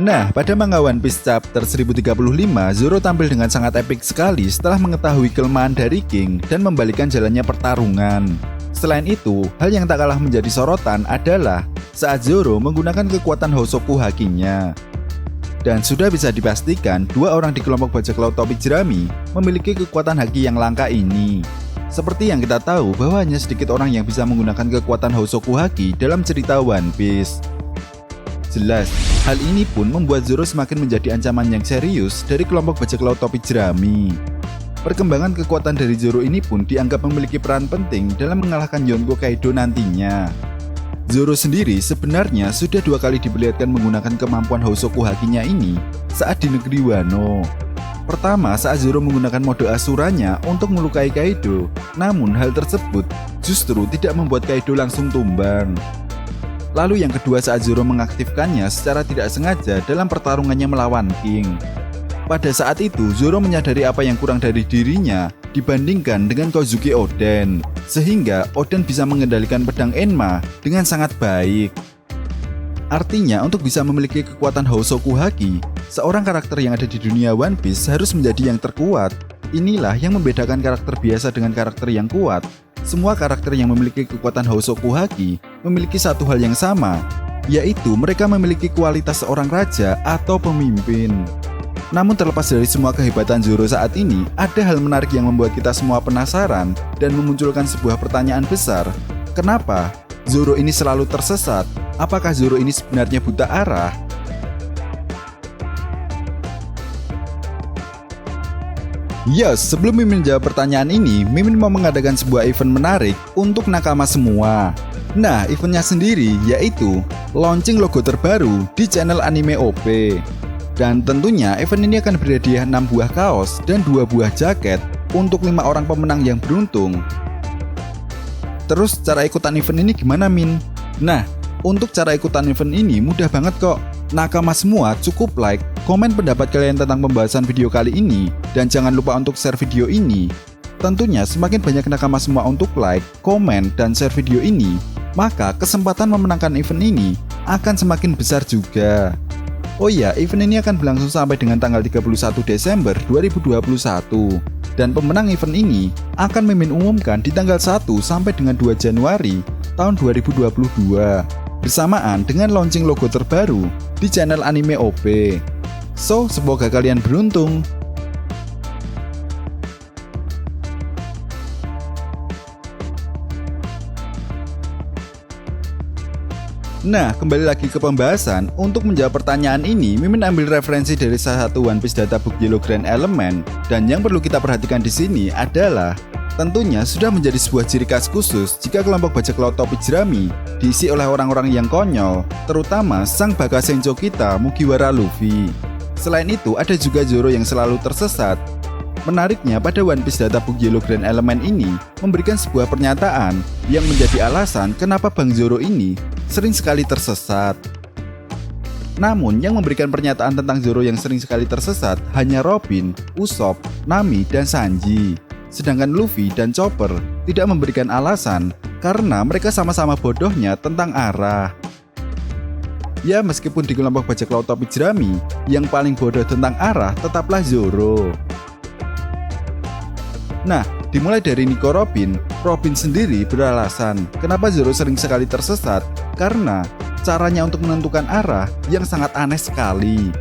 Nah, pada manga One Piece chapter 1035, Zoro tampil dengan sangat epik sekali setelah mengetahui kelemahan dari King dan membalikan jalannya pertarungan. Selain itu, hal yang tak kalah menjadi sorotan adalah saat Zoro menggunakan kekuatan Hosoku Haki-nya. Dan sudah bisa dipastikan, dua orang di kelompok bajak laut topi jerami memiliki kekuatan haki yang langka ini. Seperti yang kita tahu bahwa hanya sedikit orang yang bisa menggunakan kekuatan Hosoku Haki dalam cerita One Piece. Jelas, hal ini pun membuat Zoro semakin menjadi ancaman yang serius dari kelompok bajak laut topi jerami. Perkembangan kekuatan dari Zoro ini pun dianggap memiliki peran penting dalam mengalahkan Yonko Kaido nantinya. Zoro sendiri sebenarnya sudah 2 kali diperlihatkan menggunakan kemampuan Hosoku Haki-nya ini saat di negeri Wano. Pertama, saat Zoro menggunakan mode asuranya untuk melukai Kaido, namun hal tersebut justru tidak membuat Kaido langsung tumbang. Lalu yang kedua saat Zoro mengaktifkannya secara tidak sengaja dalam pertarungannya melawan King. Pada saat itu, Zoro menyadari apa yang kurang dari dirinya dibandingkan dengan Kozuki Oden, sehingga Oden bisa mengendalikan pedang Enma dengan sangat baik. Artinya, untuk bisa memiliki kekuatan Hosoku Haki, seorang karakter yang ada di dunia One Piece harus menjadi yang terkuat. Inilah yang membedakan karakter biasa dengan karakter yang kuat. Semua karakter yang memiliki kekuatan Hosoku Haki memiliki satu hal yang sama, yaitu mereka memiliki kualitas seorang raja atau pemimpin. Namun terlepas dari semua kehebatan Zoro saat ini, ada hal menarik yang membuat kita semua penasaran dan memunculkan sebuah pertanyaan besar. Kenapa Zoro ini selalu tersesat? Apakah Zoro ini sebenarnya buta arah? Yes, sebelum Mimin jawab pertanyaan ini, Mimin mau mengadakan sebuah event menarik untuk nakama semua. Nah, eventnya sendiri yaitu launching logo terbaru di channel Anime OP. Dan tentunya event ini akan berhadiah 6 buah kaos dan 2 buah jaket untuk 5 orang pemenang yang beruntung. Terus cara ikutan event ini gimana, Min? Nah, untuk cara ikutan event ini mudah banget kok. Nakama semua cukup like, komen pendapat kalian tentang pembahasan video kali ini, dan jangan lupa untuk share video ini. Tentunya semakin banyak nakama semua untuk like, komen, dan share video ini, maka kesempatan memenangkan event ini akan semakin besar juga. Oh iya, event ini akan berlangsung sampai dengan tanggal 31 Desember 2021. Dan pemenang event ini akan Mimin umumkan di tanggal 1 sampai dengan 2 Januari tahun 2022. Bersamaan dengan launching logo terbaru di channel Anime OP. So, semoga kalian beruntung. Nah, kembali lagi ke pembahasan. Untuk menjawab pertanyaan ini, Mimin ambil referensi dari salah satu One Piece Databook Yellow Grand Element. Dan yang perlu kita perhatikan di sini adalah tentunya sudah menjadi sebuah ciri khas khusus jika kelompok bajak laut topi jerami diisi oleh orang-orang yang konyol, terutama sang Bakasenjo kita Mugiwara Luffy. Selain itu, ada juga Zoro yang selalu tersesat. Menariknya, pada One Piece Databook Yellow Grand Element ini memberikan sebuah pernyataan yang menjadi alasan kenapa Bang Zoro ini sering sekali tersesat. Namun, yang memberikan pernyataan tentang Zoro yang sering sekali tersesat hanya Robin, Usopp, Nami, dan Sanji. Sedangkan Luffy dan Chopper tidak memberikan alasan karena mereka sama-sama bodohnya tentang arah. Ya, meskipun di kelompok bajak laut topi jerami, yang paling bodoh tentang arah tetaplah Zoro. Nah, dimulai dari Nico Robin sendiri beralasan kenapa Zoro sering sekali tersesat karena caranya untuk menentukan arah yang sangat aneh sekali.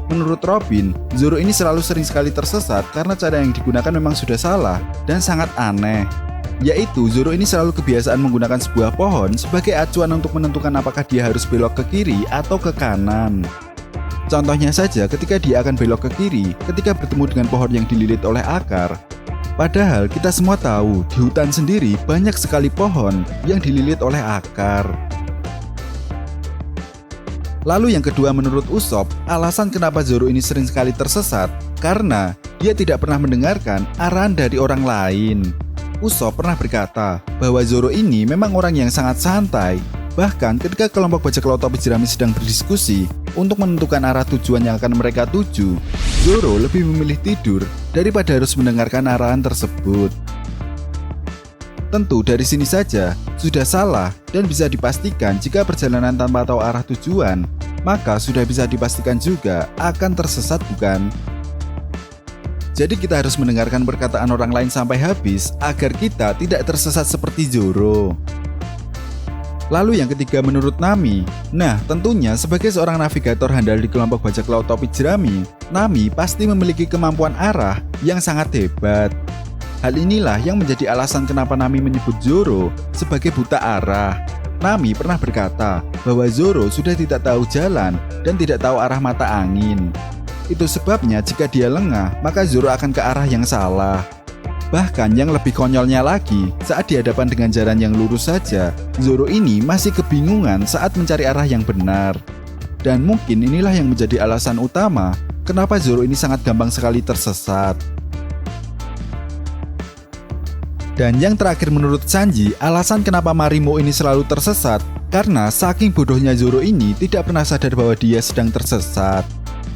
Menurut Robin, Zoro ini selalu sering sekali tersesat karena cara yang digunakan memang sudah salah dan sangat aneh. Yaitu, Zoro ini selalu kebiasaan menggunakan sebuah pohon sebagai acuan untuk menentukan apakah dia harus belok ke kiri atau ke kanan. Contohnya saja ketika dia akan belok ke kiri ketika bertemu dengan pohon yang dililit oleh akar. Padahal kita semua tahu, di hutan sendiri banyak sekali pohon yang dililit oleh akar. Lalu yang kedua, menurut Usopp, alasan kenapa Zoro ini sering sekali tersesat karena dia tidak pernah mendengarkan arahan dari orang lain. Usopp pernah berkata bahwa Zoro ini memang orang yang sangat santai. Bahkan ketika kelompok bajak laut topi jerami sedang berdiskusi untuk menentukan arah tujuan yang akan mereka tuju, Zoro lebih memilih tidur daripada harus mendengarkan arahan tersebut. Tentu dari sini saja sudah salah dan bisa dipastikan jika perjalanan tanpa tahu arah tujuan maka sudah bisa dipastikan juga akan tersesat, bukan? Jadi kita harus mendengarkan perkataan orang lain sampai habis agar kita tidak tersesat seperti Zoro. Lalu yang ketiga menurut Nami. Nah, tentunya sebagai seorang navigator handal di kelompok bajak laut topi jerami, Nami pasti memiliki kemampuan arah yang sangat hebat. Hal inilah yang menjadi alasan kenapa Nami menyebut Zoro sebagai buta arah. Nami pernah berkata bahwa Zoro sudah tidak tahu jalan dan tidak tahu arah mata angin. Itu sebabnya jika dia lengah, maka Zoro akan ke arah yang salah. Bahkan yang lebih konyolnya lagi, saat dihadapan dengan jalan yang lurus saja, Zoro ini masih kebingungan saat mencari arah yang benar. Dan mungkin inilah yang menjadi alasan utama kenapa Zoro ini sangat gampang sekali tersesat. Dan yang terakhir menurut Sanji, alasan kenapa Marimo ini selalu tersesat karena saking bodohnya Zoro ini tidak pernah sadar bahwa dia sedang tersesat.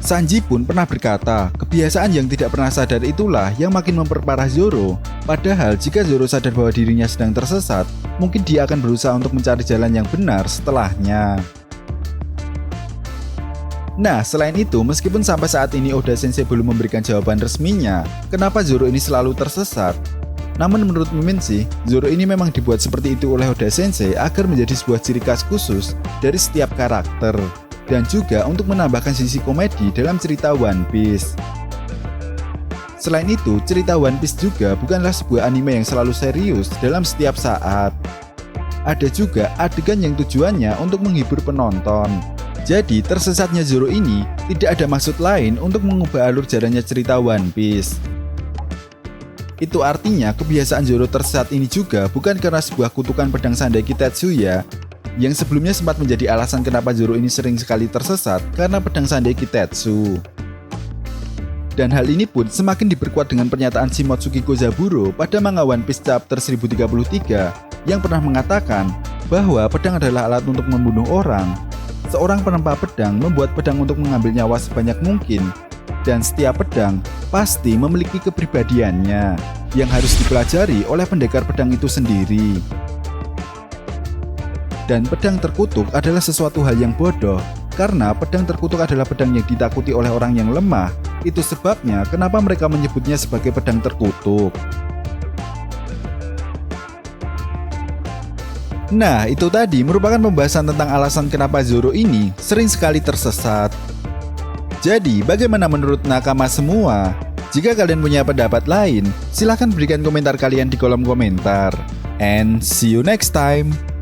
Sanji pun pernah berkata, kebiasaan yang tidak pernah sadar itulah yang makin memperparah Zoro. Padahal jika Zoro sadar bahwa dirinya sedang tersesat, mungkin dia akan berusaha untuk mencari jalan yang benar setelahnya. Nah, selain itu, meskipun sampai saat ini Oda Sensei belum memberikan jawaban resminya, kenapa Zoro ini selalu tersesat? Namun menurut Mimin sih, Zoro ini memang dibuat seperti itu oleh Oda Sensei agar menjadi sebuah ciri khas khusus dari setiap karakter. Dan juga untuk menambahkan sisi komedi dalam cerita One Piece. Selain itu, cerita One Piece juga bukanlah sebuah anime yang selalu serius dalam setiap saat. Ada juga adegan yang tujuannya untuk menghibur penonton. Jadi, tersesatnya Zoro ini tidak ada maksud lain untuk mengubah alur jalannya cerita One Piece. Itu artinya kebiasaan Zoro tersesat ini juga bukan karena sebuah kutukan pedang Sandai Kitetsuya, yang sebelumnya sempat menjadi alasan kenapa Zoro ini sering sekali tersesat karena pedang Sandai Kitetsu. Dan hal ini pun semakin diperkuat dengan pernyataan Shimotsuki Kozaburo pada manga One Piece chapter 1033 yang pernah mengatakan bahwa pedang adalah alat untuk membunuh orang. Seorang penempa pedang membuat pedang untuk mengambil nyawa sebanyak mungkin, dan setiap pedang pasti memiliki kepribadiannya yang harus dipelajari oleh pendekar pedang itu sendiri. Dan pedang terkutuk adalah sesuatu hal yang bodoh, karena pedang terkutuk adalah pedang yang ditakuti oleh orang yang lemah. Itu sebabnya kenapa mereka menyebutnya sebagai pedang terkutuk. Nah, itu tadi merupakan pembahasan tentang alasan kenapa Zoro ini sering sekali tersesat. Jadi, bagaimana menurut nakama semua? Jika kalian punya pendapat lain, silahkan berikan komentar kalian di kolom komentar. And see you next time!